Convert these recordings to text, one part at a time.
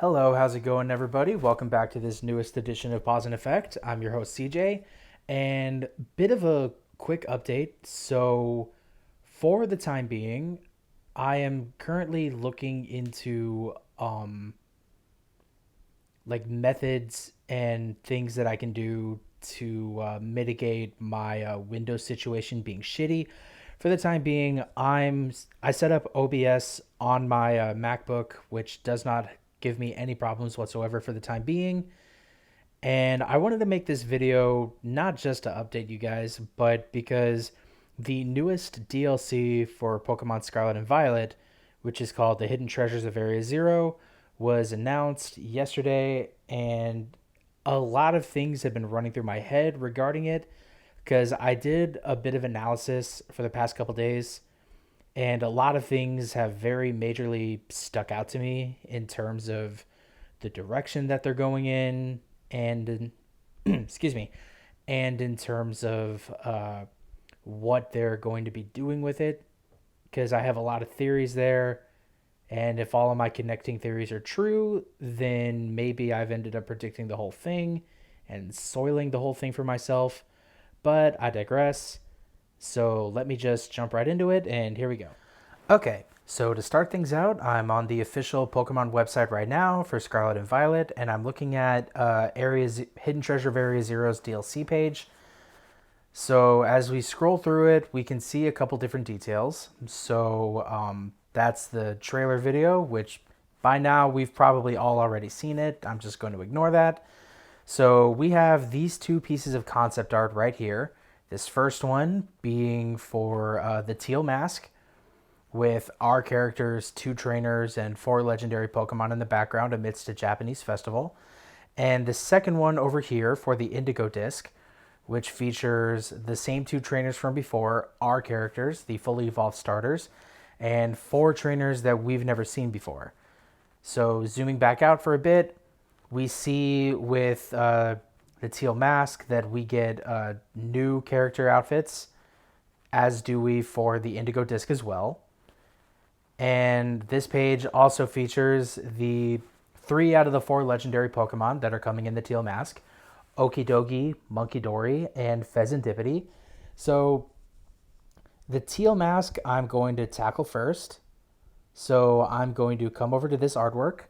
Hello, how's it going, everybody? Welcome back to this newest edition of Pause and Effect. I'm your host, CJ, and bit of a quick update. So, for the time being, I am currently looking into like methods and things that I can do to mitigate my Windows situation being shitty. For the time being, I set up OBS on my MacBook, which does not give me any problems whatsoever for the time being. And I wanted to make this video not just to update you guys, but because the newest DLC for Pokemon Scarlet and Violet, which is called The Hidden Treasures of Area Zero, was announced yesterday, and a lot of things have been running through my head regarding it because I did a bit of analysis for the past couple days, and a lot of things have very majorly stuck out to me in terms of the direction that they're going in, and excuse me, and in terms of what they're going to be doing with it, because I have a lot of theories there. And if all of my connecting theories are true, then maybe I've ended up predicting the whole thing and soiling the whole thing for myself. But I digress. So let me just jump right into it, and here we go. Okay, so to start things out, I'm on the official Pokemon website right now for Scarlet and Violet, and I'm looking at areas Hidden Treasure of Area Zero's DLC page. So as we scroll through it, we can see a couple different details. So that's the trailer video, which by now we've probably all already seen it. I'm just going to ignore that. So we have these two pieces of concept art right here. This first one being for the teal mask, with our characters, two trainers, and four legendary Pokemon in the background amidst a Japanese festival. And the second one over here for the Indigo Disc, which features the same two trainers from before, our characters, the fully evolved starters, and four trainers that we've never seen before. So zooming back out for a bit, we see with the teal mask that we get new character outfits, as do we for the Indigo Disc as well. And this page also features the 3 out of the 4 legendary Pokemon that are coming in the teal mask: Okidogi, Munkidori, and Pheasantipity. So the teal mask I'm going to tackle first. So I'm going to come over to this artwork.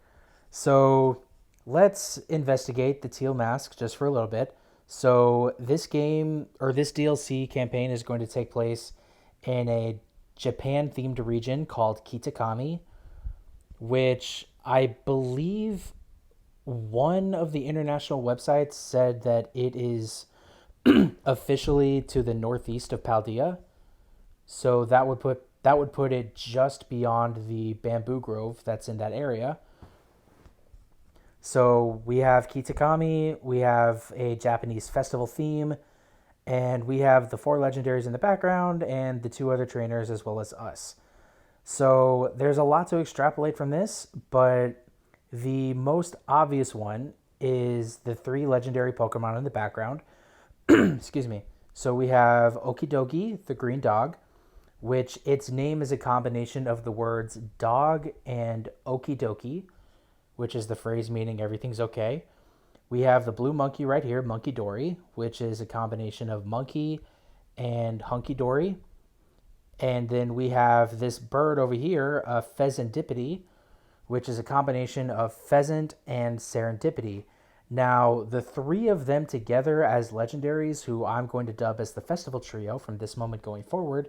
So let's investigate the teal mask just for a little bit. So this game, or this DLC campaign, is going to take place in a Japan themed region called Kitakami, which I believe one of the international websites said that it is officially to the northeast of Paldea. So that would put it just beyond the bamboo grove that's in that area. So we have Kitakami, we have a Japanese festival theme, and we have the 4 legendaries in the background and the 2 other trainers as well as us. So there's a lot to extrapolate from this, but the most obvious one is the 3 legendary Pokemon in the background. Excuse me. So we have Okidogi, the green dog, which its name is a combination of the words dog and okidoki, which is the phrase meaning everything's okay. We have the blue monkey right here, Monkey Dory, which is a combination of monkey and hunky dory. And then we have this bird over here, a Pheasantipity, which is a combination of pheasant and serendipity. Now, the 3 of them together as legendaries, who I'm going to dub as the Festival Trio from this moment going forward,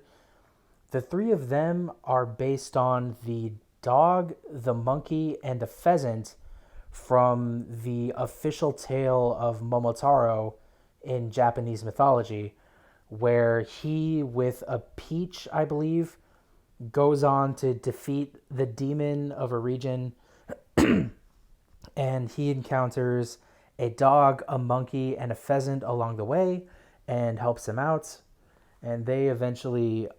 the 3 of them are based on the dog, the monkey, and the pheasant from the official tale of Momotaro in Japanese mythology, where he, with a peach, I believe, goes on to defeat the demon of a region, and he encounters a dog, a monkey, and a pheasant along the way and helps him out. And they eventually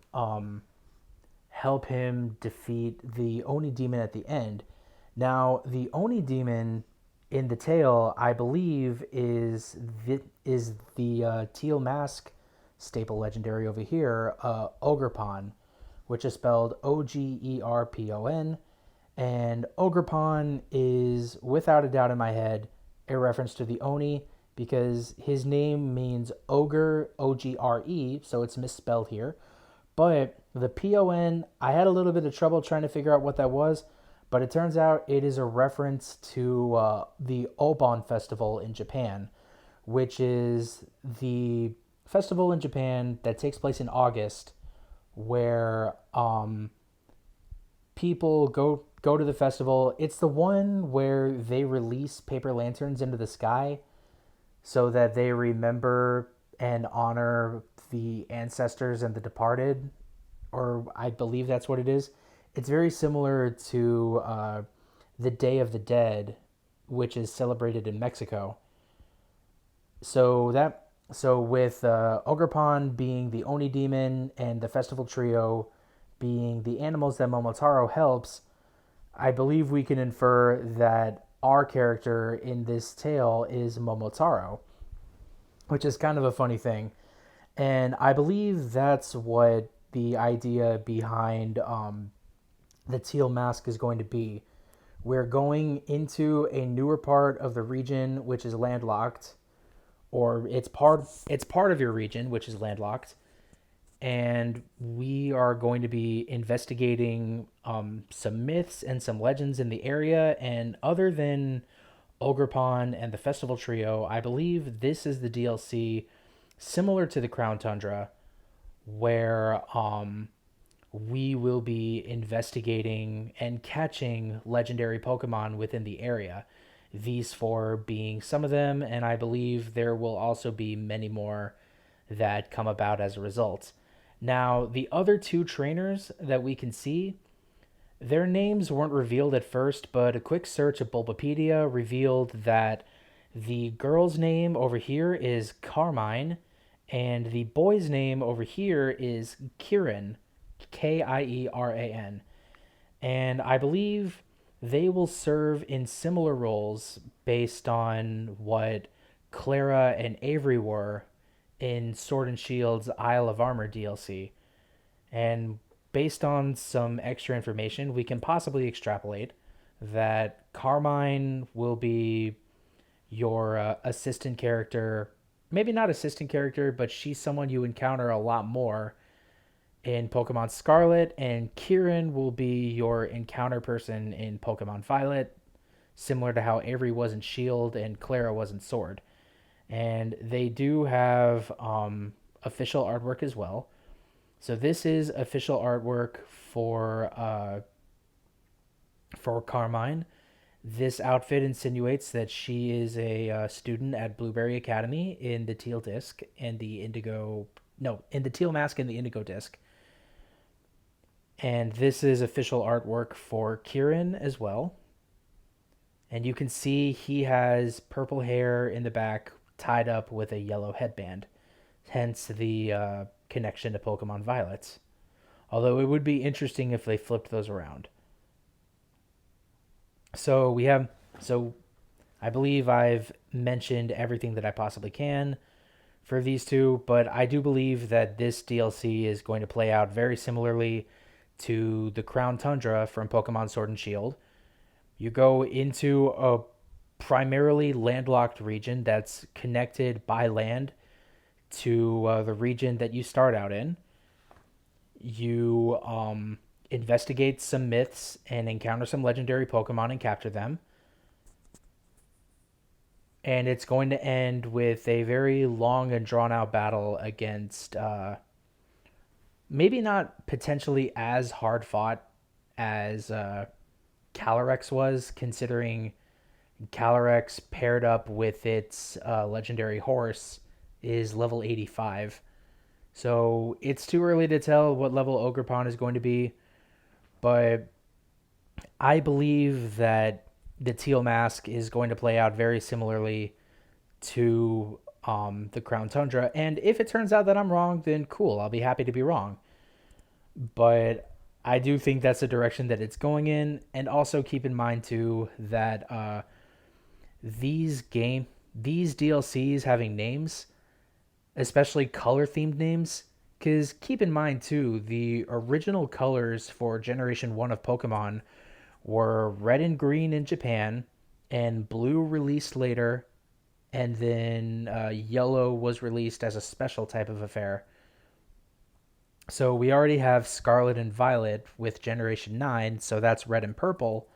help him defeat the Oni demon at the end. Now, the Oni demon in the tale, I believe, is the teal mask staple legendary over here, Ogerpon, which is spelled Ogerpon, And Ogerpon is, without a doubt in my head, a reference to the Oni because his name means ogre, O-G-R-E, so it's misspelled here. But the P-O-N, I had a little bit of trouble trying to figure out what that was, but it turns out it is a reference to the Obon Festival in Japan, which is the festival in Japan that takes place in August where people go to the festival. It's the one where they release paper lanterns into the sky so that they remember and honor the ancestors and the departed, or I believe that's what it is. It's very similar to the Day of the Dead, which is celebrated in Mexico. So with Ogerpon being the Oni demon and the festival trio being the animals that Momotaro helps, I believe we can infer that our character in this tale is Momotaro, which is kind of a funny thing. And I believe that's what the idea behind the teal mask is going to be. We're going into a newer part of the region which is landlocked, or it's part of your region which is landlocked, and we are going to be investigating some myths and some legends in the area. And other than Ogerpon and the Festival Trio, I believe this is the DLC similar to the Crown Tundra, where we will be investigating and catching legendary Pokemon within the area. These four being some of them, and I believe there will also be many more that come about as a result. Now, the other two trainers that we can see, their names weren't revealed at first, but a quick search of Bulbapedia revealed that the girl's name over here is Carmine, and the boy's name over here is Kieran, Kieran. And I believe they will serve in similar roles based on what Clara and Avery were in Sword and Shield's Isle of Armor DLC. And based on some extra information, we can possibly extrapolate that Carmine will be your assistant character. Maybe not assistant character, but she's someone you encounter a lot more in Pokemon Scarlet, and Kieran will be your encounter person in Pokemon Violet, similar to how Avery was in Shield and Clara was in Sword. And they do have official artwork as well. So this is official artwork for Carmine. This outfit insinuates that she is a student at Blueberry Academy in the teal disc and the indigo. No, in the teal mask and the indigo disc. And this is official artwork for Kieran as well. And you can see he has purple hair in the back tied up with a yellow headband. Hence the connection to Pokemon Violet. Although it would be interesting if they flipped those around. So I believe I've mentioned everything that I possibly can for these two, but I do believe that this DLC is going to play out very similarly to the Crown Tundra from Pokemon Sword and Shield. You go into a primarily landlocked region that's connected by land to the region that you start out in. You investigate some myths and encounter some legendary Pokemon and capture them. And it's going to end with a very long and drawn out battle against maybe not potentially as hard fought as Calyrex was, considering Calyrex paired up with its legendary horse is level 85. So it's too early to tell what level Ogerpon is going to be, but I believe that the teal mask is going to play out very similarly to the Crown Tundra. And if it turns out that I'm wrong, then cool, I'll be happy to be wrong. But I do think that's the direction that it's going in. And also keep in mind too that these DLCs having names, especially color themed names, because keep in mind too, the original colors for Generation 1 of Pokemon were red and green in Japan, and blue released later, and then yellow was released as a special type of affair. So we already have Scarlet and Violet with Generation 9, so that's red and purple.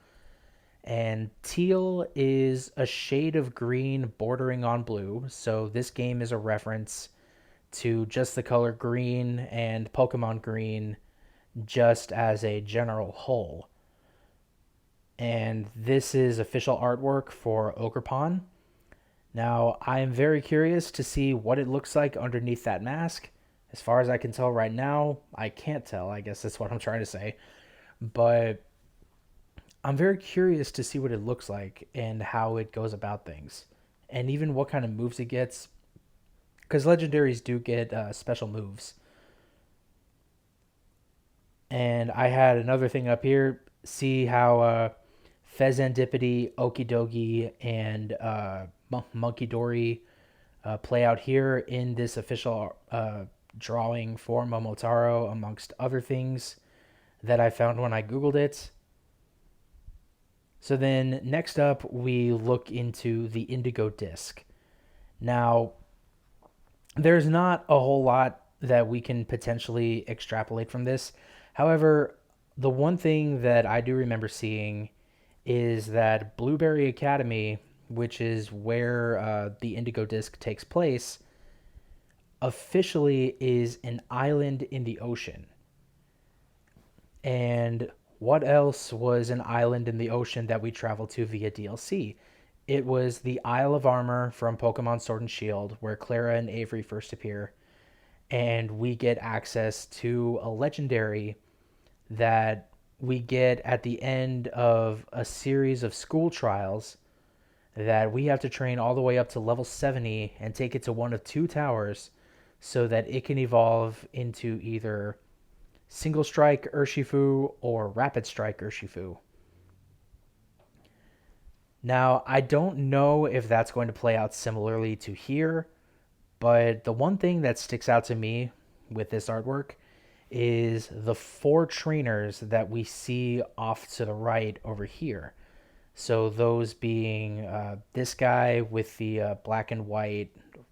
And teal is a shade of green bordering on blue, so this game is a reference to just the color green and Pokemon green just as a general whole. And this is official artwork for Ogerpon. Now, I am very curious to see what it looks like underneath that mask. As far as I can tell right now, I can't tell. I guess that's what I'm trying to say. But I'm very curious to see what it looks like and how it goes about things. And even what kind of moves it gets. Because legendaries do get special moves. And I had another thing up here. See how Fezandipity, Okidogi, and Monkey Dory play out here in this official drawing for Momotaro, amongst other things that I found when I Googled it. So then next up, we look into the Indigo Disc. Now, there's not a whole lot that we can potentially extrapolate from this. However, the one thing that I do remember seeing is that Blueberry Academy, which is where the Indigo Disc takes place, officially is an island in the ocean. And what else was an island in the ocean that we traveled to via DLC? It was the Isle of Armor from Pokemon Sword and Shield, where Clara and Avery first appear. And we get access to a legendary that we get at the end of a series of school trials that we have to train all the way up to level 70 and take it to one of two towers so that it can evolve into either Single Strike Urshifu or Rapid Strike Urshifu. Now, I don't know if that's going to play out similarly to here, but the one thing that sticks out to me with this artwork is the four trainers that we see off to the right over here. So those being this guy with the black and white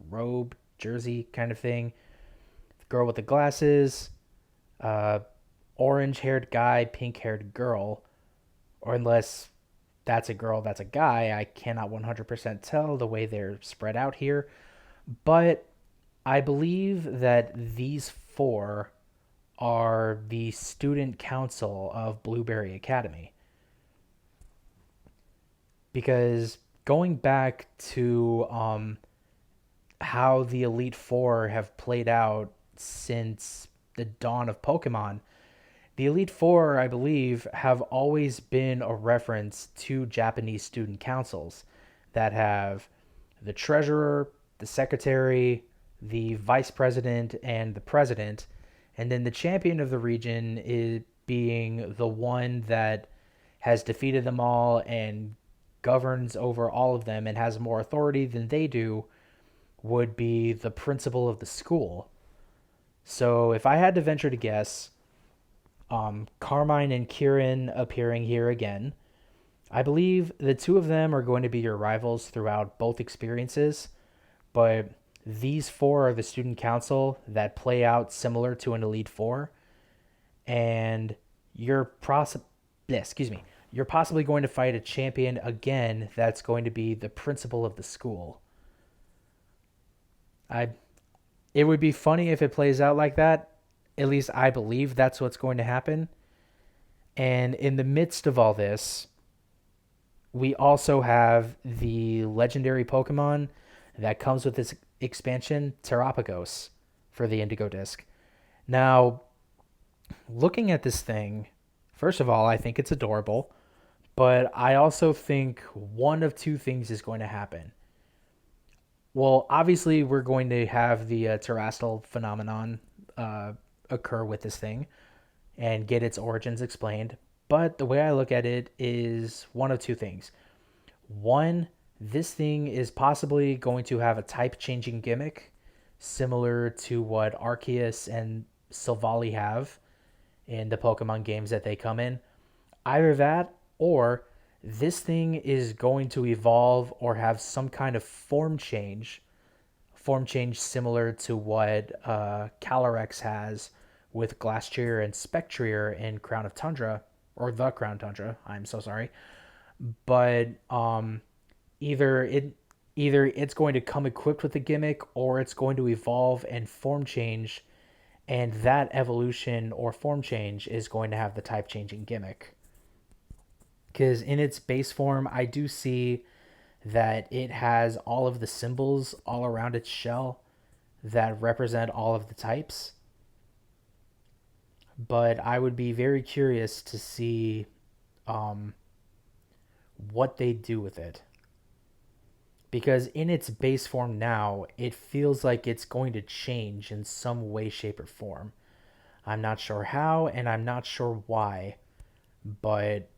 robe, jersey kind of thing, the girl with the glasses, uh, orange-haired guy, pink-haired girl, or unless that's a girl, that's a guy. I cannot 100% tell the way they're spread out here. But I believe that these four are the student council of Blueberry Academy. Because going back to how the Elite Four have played out since the dawn of Pokemon, the Elite Four, I believe, have always been a reference to Japanese student councils that have the treasurer, the secretary, the vice president, and the president. And then the champion of the region is being the one that has defeated them all and governs over all of them and has more authority than they do, would be the principal of the school. So if I had to venture to guess, Carmine and Kieran appearing here again, I believe the two of them are going to be your rivals throughout both experiences, but these four are the student council that play out similar to an Elite Four, and you're possibly going to fight a champion again that's going to be the principal of the school. I It would be funny if it plays out like that. At least I believe that's what's going to happen. And in the midst of all this, we also have the legendary Pokemon that comes with this expansion, Terapagos, for the Indigo Disc. Now, looking at this thing, first of all, I think it's adorable, but I also think one of two things is going to happen. Well, obviously, we're going to have the terrestrial phenomenon occur with this thing and get its origins explained. But the way I look at it is one of two things. One, this thing is possibly going to have a type changing gimmick similar to what Arceus and Silvally have in the Pokemon games that they come in. Either that, or this thing is going to evolve or have some kind of form change similar to what Calyrex has with Glastrier and Spectrier in Crown of Tundra, or the Crown Tundra. I'm so sorry, but either it either it's going to come equipped with a gimmick, or it's going to evolve and form change, and that evolution or form change is going to have the type changing gimmick. Because in its base form, I do see that it has all of the symbols all around its shell that represent all of the types. But I would be very curious to see um, what they do with it. Because in its base form now, it feels like it's going to change in some way, shape, or form. I'm not sure how, and I'm not sure why, but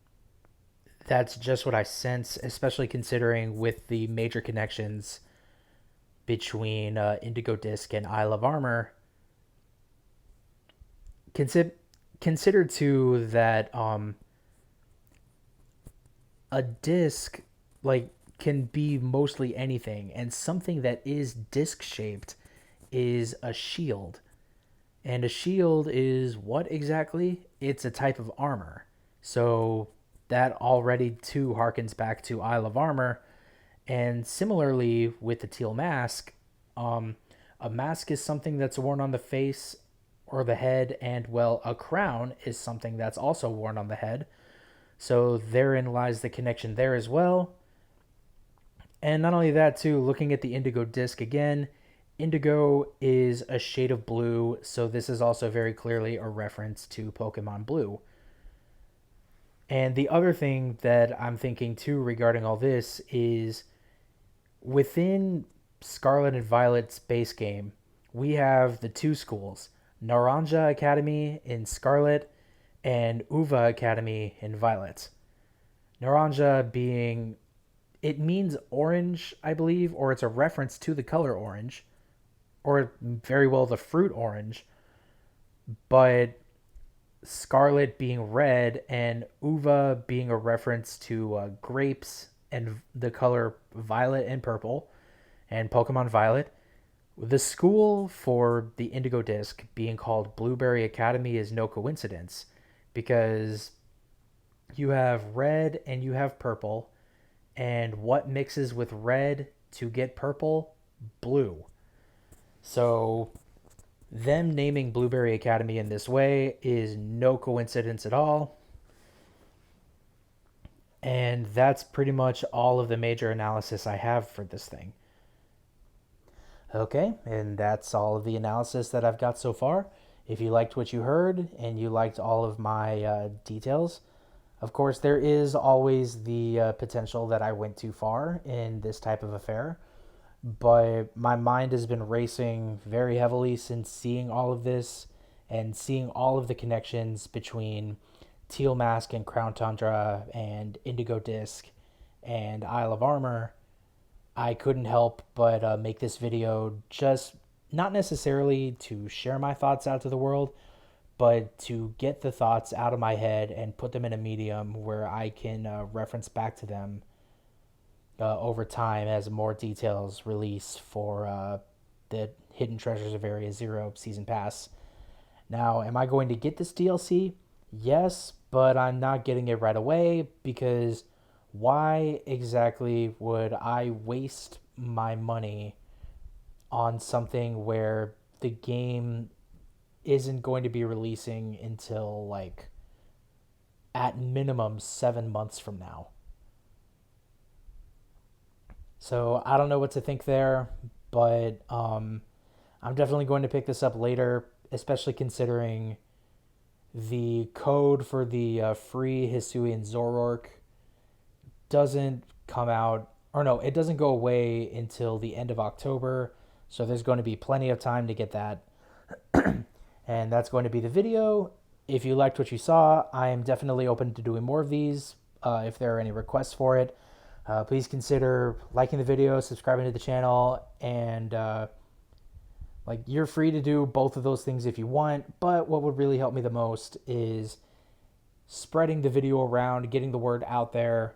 that's just what I sense, especially considering with the major connections between Indigo Disc and Isle of Armor. Consider consider too that a disc like can be mostly anything, and something that is disc shaped is a shield. And a shield is what exactly? It's a type of armor. So that already too harkens back to Isle of Armor. And similarly with the teal mask, um, a mask is something that's worn on the face or the head, and well, a crown is something that's also worn on the head. So therein lies the connection there as well. And not only that, too, looking at the indigo disc again, indigo is a shade of blue, so this is also very clearly a reference to Pokemon Blue. And the other thing that I'm thinking too regarding all this is within Scarlet and Violet's base game, we have the two schools, Naranja Academy in Scarlet and Uva Academy in Violet. Naranja being, it means orange, I believe, or it's a reference to the color orange, or very well the fruit orange, but Scarlet being red and Uva being a reference to grapes and the color violet and purple and Pokemon Violet. The school for the Indigo Disc being called Blueberry Academy is no coincidence, because you have red and you have purple, and what mixes with red to get purple? Blue. So them naming Blueberry Academy in this way is no coincidence at all. And that's pretty much all of the major analysis I have for this thing. Okay, and that's all of the analysis that I've got so far. If you liked what you heard and you liked all of my details, of course, there is always the potential that I went too far in this type of affair, but my mind has been racing very heavily since seeing all of this and seeing all of the connections between Teal Mask and Crown Tundra and Indigo Disc and Isle of Armor. I couldn't help but make this video, just not necessarily to share my thoughts out to the world, but to get the thoughts out of my head and put them in a medium where I can reference back to them over time as more details release for the Hidden Treasures of Area Zero Season Pass. Now, am I going to get this DLC? Yes, but I'm not getting it right away, because why exactly would I waste my money on something where the game isn't going to be releasing until, like, at minimum 7 months from now? So I don't know what to think there, but I'm definitely going to pick this up later, especially considering the code for the free Hisuian Zoroark doesn't come out, or no, it doesn't go away until the end of October, so there's going to be plenty of time to get that. And that's going to be the video. If you liked what you saw, I am definitely open to doing more of these. If there are any requests for it, please consider liking the video, subscribing to the channel, and like, you're free to do both of those things if you want, but what would really help me the most is spreading the video around, getting the word out there,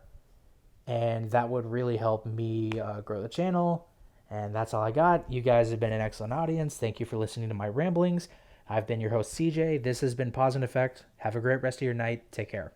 and that would really help me grow the channel. And that's all I got. You guys have been an excellent audience. Thank you for listening to my ramblings. I've been your host, CJ. This has been Pause and Effect. Have a great rest of your night. Take care.